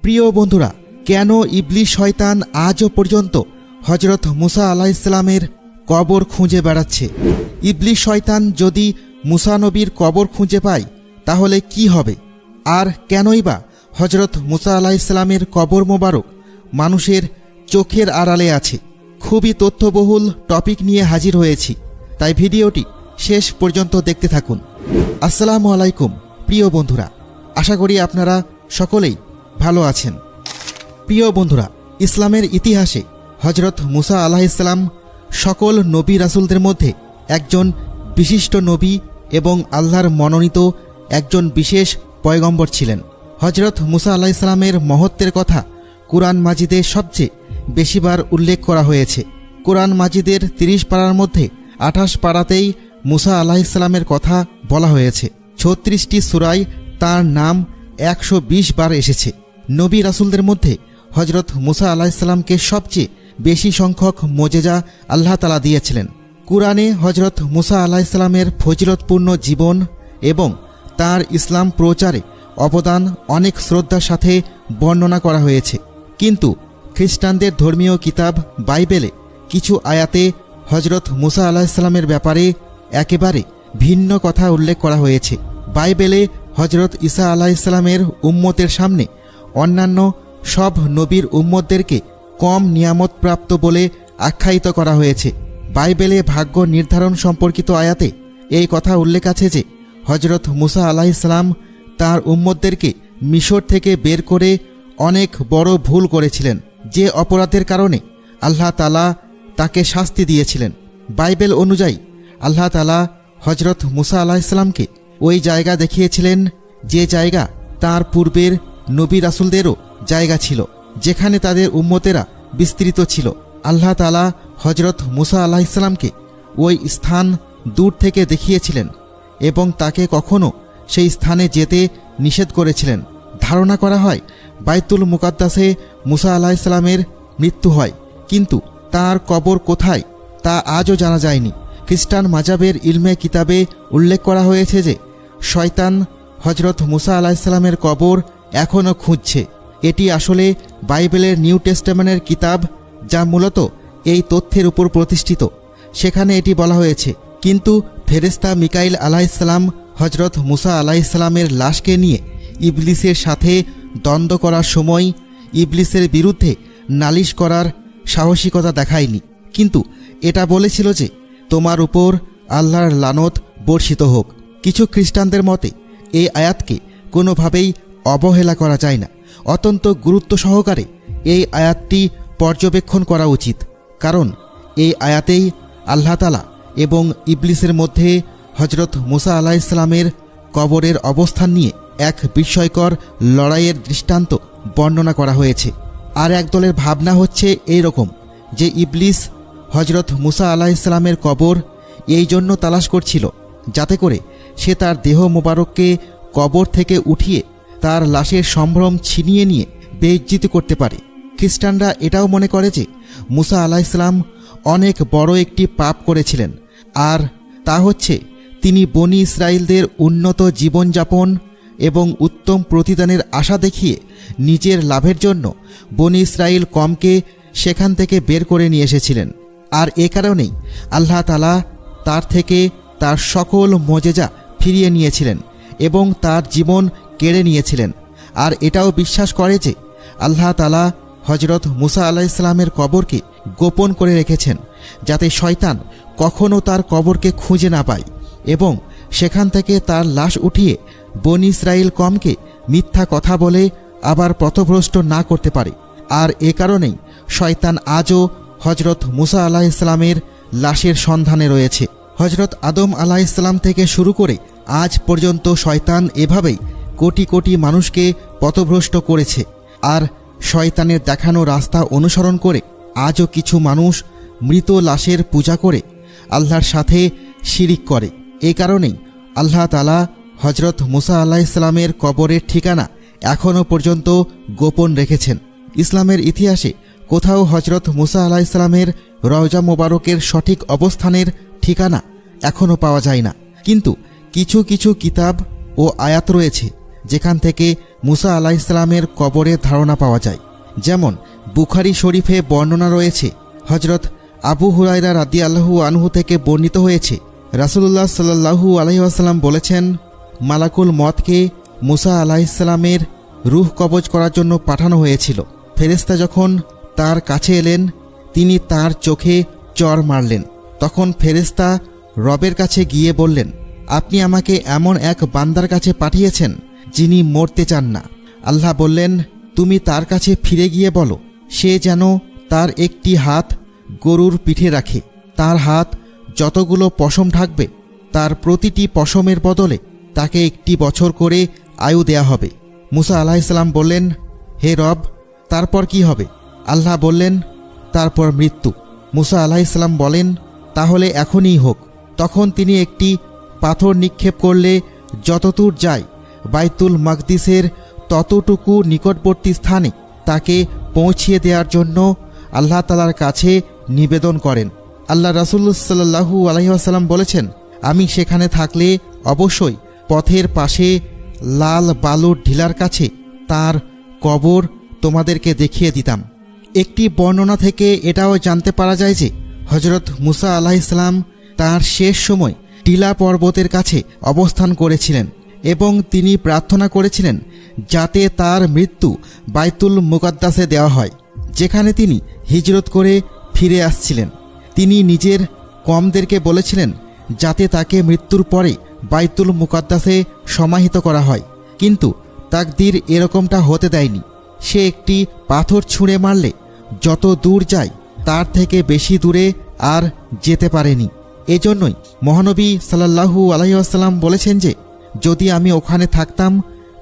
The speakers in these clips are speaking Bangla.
প্রিয় বন্ধুরা, কেন ইবলিস শয়তান আজও পর্যন্ত হজরত মুসা আলাইহিসসালামের কবর খুঁজে বেড়াচ্ছে? ইবলিস শয়তান যদি মুসা নবীর কবর খুঁজে পায় তাহলে কি হবে? আর কেনই বা হজরত মুসা আলাইহিসসালামের কবর মোবারক মানুষের চোখের আড়ালে আছে? খুবই তথ্যবহুল টপিক নিয়ে হাজির হয়েছি, তাই ভিডিওটি শেষ পর্যন্ত দেখতে থাকুন। আসসালামু আলাইকুম প্রিয় বন্ধুরা, আশা করি আপনারা সকলেই ভালো আছেন। প্রিয় বন্ধুরা, ইসলামের ইতিহাসে হজরত মুসা আলাইহিসসালাম সকল নবী রাসূলদের মধ্যে একজন বিশিষ্ট নবী এবং আল্লাহর মনোনীত একজন বিশেষ পয়গম্বর ছিলেন। হজরত মুসা আলাইহিসসালামের মহত্বের কথা কুরআন মাজিদে সবচেয়ে বেশিবার উল্লেখ করা হয়েছে। কুরআন মাজিদের 30 পারার মধ্যে 28 পারাতেই মুসা আলাইহিসসালামের কথা বলা হয়েছে। 36টি সূরায় তার নাম 120 বার এসেছে। নবী রাসূলদের মধ্যে হজরত মুসা আলাইহিসসালামকে সবচেয়ে বেশি সংখ্যক মোজেজা আল্লাহ তাআলা দিয়েছিলেন। কুরআনে হজরত মুসা আলাইহিসসালামের ফজিলতপূর্ণ জীবন এবং তার ইসলাম প্রচারে অবদান অনেক শ্রদ্ধার সাথে বর্ণনা করা হয়েছে। কিন্তু খ্রিস্টানদের ধর্মীয় কিতাব বাইবেলে কিছু আয়াতে হজরত মুসা আলাইহিসসালামের ব্যাপারে একেবারে ভিন্ন কথা উল্লেখ করা হয়েছে। বাইবেলে হজরত ঈসা আলাইহিসসালামের উম্মতের সামনে অন্যান্য সব নবীর উম্মতদেরকে কম নিয়ামতপ্রাপ্ত বলে আখ্যায়িত করা হয়েছে। বাইবেলে ভাগ্য নির্ধারণ সম্পর্কিত আয়াতে এই কথা উল্লেখ আছে যে হজরত মুসা আলাইহিসসালাম তার উম্মতদেরকে মিশর থেকে বের করে অনেক বড় ভুল করেছিলেন, যে অপরাধের কারণে আল্লাহ তাআলা তাকে শাস্তি দিয়েছিলেন। বাইবেল অনুযায়ী আল্লাহ তাআলা হজরত মুসা আলাইহিসসালামকে ওই জায়গা দেখিয়েছিলেন যে জায়গা তার পূর্বের নবী রাসূলদেরও জায়গা ছিল, যেখানে তাদের উম্মতেরা বিস্তৃত ছিল। আল্লাহ তাআলা হজরত মুসা আলাইহিসসালামকে ওই স্থান দূর থেকে দেখিয়েছিলেন এবং তাকে কখনো সেই স্থানে যেতে নিষেধ করেছিলেন। ধারণা করা হয় বাইতুল মুকাদ্দাসে মুসা আলাইহিসসালামের মৃত্যু হয়, কিন্তু তার কবর কোথায় তা আজও জানা যায়নি। খ্রিস্টান মাজাবের ইলমে কিতাবে উল্লেখ করা হয়েছে যে শয়তান হজরত মুসা আলাইহিসসালামের কবর এখনও খুঁজছে। এটি আসলে বাইবেলের নিউ টেস্টামেন্টের কিতাব, যা মূলত এই তথ্যের উপর প্রতিষ্ঠিত। সেখানে এটি বলা হয়েছে, কিন্তু ফেরেশতা মিকাইল আলাইহিসসালাম হজরত মুসা আলাইহিসসালামের লাশকে নিয়ে ইবলিসের সাথে দ্বন্দ্ব করার সময় ইবলিসের বিরুদ্ধে নালিশ করার সাহসিকতা দেখায়নি, কিন্তু এটা বলেছিল যে তোমার উপর আল্লাহর লানত বর্ষিত হোক। কিছু খ্রিস্টানদের মতে এই আয়াতকে কোনোভাবেই অবহেলা করা যায় না। অত্যন্ত গুরুত্ব সহকারে এই আয়াতটি পর্যবেক্ষণ করা উচিত, কারণ এই আয়াতেই আল্লাহ তাআলা এবং ইবলিসের মধ্যে হজরত মুসা আলাইহিসসালামের কবরের অবস্থান নিয়ে এক বিস্ময়কর লড়াইয়ের দৃষ্টান্ত বর্ণনা করা হয়েছে। আর একদলের ভাবনা হচ্ছে এই রকম যে ইবলিস হজরত মুসা আলাইহিসসালামের কবর এই জন্য তালাশ করছিল যাতে করে সে তার দেহ মোবারককে কবর থেকে উঠিয়ে তার লাশের সম্ভ্রম ছিনিয়ে নিয়ে বেইজ্জতি করতে পারে। খ্রিস্টানরা এটাও মনে করে যে মুসা আলাইহিসসালাম অনেক বড় একটি পাপ করেছিলেন, আর তা হচ্ছে তিনি বনি ইসরায়েলদের উন্নত জীবনযাপন এবং উত্তম প্রতিদানের আশা দেখিয়ে নিজের লাভের জন্য বনি ইসরায়েল কমকে সেখান থেকে বের করে নিয়ে এসেছিলেন। আর এ কারণেই আল্লাহ তাআলা তার থেকে তার সকল মোজেজা ফিরিয়ে নিয়েছিলেন এবং তার জীবন কেড়ে নিয়েছিলেন। আর এটাও বিশ্বাস করে যে আল্লাহ তাআলা হজরত মুসা আলাইহিসসালামের কবরকে গোপন করে রেখেছেন, যাতে শয়তান কখনো তার কবরকে খুঁজে না পায় এবং সেখান থেকে তার লাশ উঠিয়ে বনি ইসরায়েল কমকে মিথ্যা কথা বলে আবার পথভ্রষ্ট না করতে পারে। আর এ কারণেই শয়তান আজও হজরত মুসা আলাইহিসসালামের লাশের সন্ধানে রয়েছে। হজরত আদম আলাইহিসসালাম থেকে শুরু করে আজ পর্যন্ত শয়তান এভাবেই কোটি কোটি মানুষকে পথভ্রষ্ট করেছে। আর শয়তানের দেখানো রাস্তা অনুসরণ করে আজও কিছু মানুষ মৃত লাশের পূজা করে আল্লাহর সাথে শিরিক করে। এই কারণেই আল্লাহ তাআলা হজরত মুসা আলাইহিসসালামের কবরের ঠিকানা এখনও পর্যন্ত গোপন রেখেছেন। ইসলামের ইতিহাসে কোথাও হজরত মুসা আলাইহিসসালামের রওজা মোবারকের সঠিক অবস্থানের ঠিকানা এখনও পাওয়া যায় না, কিন্তু কিছু কিছু কিতাব ও আয়াত রয়েছে যেখান থেকে মুসা আলাইহিসসালামের কবরের ধারণা পাওয়া যায়। যেমন বুখারী শরীফে বর্ণনা রয়েছে, হজরত আবু হুরায়রা রাদিয়াল্লাহু আনহু থেকে বর্ণিত হয়েছে, রাসূলুল্লাহ সাল্লাল্লাহু আলাইহি ওয়াসাল্লাম বলেছেন, মালাকুল মতকে মুসা আলাইহিসসালামের রূহ কবজ করার জন্য পাঠানো হয়েছিল। ফেরেশতা যখন তার কাছে এলেন, তিনি তার চোখে চড় মারলেন। তখন ফেরেশতা রবের কাছে গিয়ে বললেন, আপনি আমাকে এমন এক বান্দার কাছে পাঠিয়েছেন যিনি মরতে চান না। আল্লাহ বললেন, তুমি তার কাছে ফিরে গিয়ে বলো, সে যেন তার একটি হাত গরুর পিঠে রাখে। তার হাত যতগুলো পশম থাকবে, তার প্রতিটি পশমের বদলে তাকে 1 বছর করে আয়ু দেয়া হবে। মুসা আলাইহিসসালাম বললেন, হে রব, তারপর কি হবে? আল্লাহ বললেন, তারপর মৃত্যু। মুসা আলাইহিসসালাম বলেন, তাহলে এখনই হোক। তখন তিনি একটি পাথর নিক্ষেপ করলে যতদূর যায় বাইতুল মাকদিসের ততটুকু নিকটবর্তী স্থানে তাকে পৌঁছিয়ে দেওয়ার জন্য আল্লাহ তাআলার কাছে নিবেদন করেন। আল্লাহ রাসূল সাল্লাল্লাহু আলাইহি ওয়াসাল্লাম বলেছেন, আমি সেখানে থাকলে অবশ্যই পথের পাশে লাল বালুর ঢিলার কাছে তার কবর তোমাদেরকে দেখিয়ে দিতাম। একটি বর্ণনা থেকে এটাও জানতে পারা যায় যে হজরত মুসা আলাইহিসসালাম তার শেষ সময় টিলা পর্বতের কাছে অবস্থান করেছিলেন এবং তিনি প্রার্থনা করেছিলেন যাতে তার মৃত্যু বাইতুল মুকাদ্দাসে দেওয়া হয়, যেখানে তিনি হিজরত করে ফিরে আসছিলেন। তিনি নিজের কওমদেরকে বলেছিলেন যাতে তাকে মৃত্যুর পরে বাইতুল মুকাদ্দাসে সমাহিত করা হয়, কিন্তু তাকদীর এরকমটা হতে দেয়নি। সে একটি পাথর ছুঁড়ে মারলে যত দূর যায় তার থেকে বেশি দূরে আর যেতে পারেনি। এজন্যই মহানবী সাল্লাল্লাহু আলাইহি ওয়াসাল্লাম বলেছেন যে যদি আমি ওখানে থাকতাম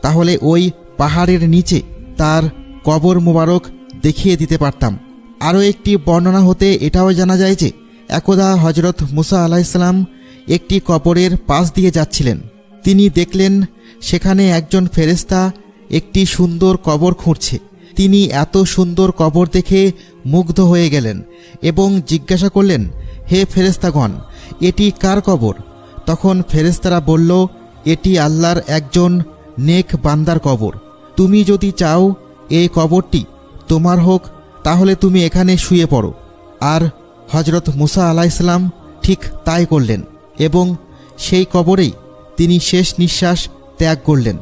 তাহলে ওই পাহাড়ের নিচে তার কবর মুবারক দেখিয়ে দিতে পারতাম। আরও একটি বর্ণনা হতে এটাও জানা যায় যে একদা হজরত মুসা আলাইহিসসালাম একটি কবরের পাশ দিয়ে যাচ্ছিলেন। তিনি দেখলেন সেখানে একজন ফেরেশতা একটি সুন্দর কবর খুঁড়ছে। তিনি এত সুন্দর কবর দেখে মুগ্ধ হয়ে গেলেন এবং জিজ্ঞাসা করলেন, হে ফেরেশতাগণ, এটি কার কবর? তখন ফেরেশতারা বলল, এটি আল্লাহর একজন নেক বান্দার কবর। তুমি যদি চাও এই কবরটি তোমার হোক তাহলে তুমি এখানে শুয়ে পড়ো। আর হজরত মুসা আলাইহিসসালাম ঠিক তাই করলেন এবং সেই কবরেই তিনি শেষ নিঃশ্বাস ত্যাগ করলেন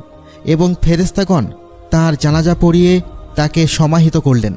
এবং ফেরেশতাগণ তাঁর জানাজা পড়িয়ে তাকে সমাহিত করলেন।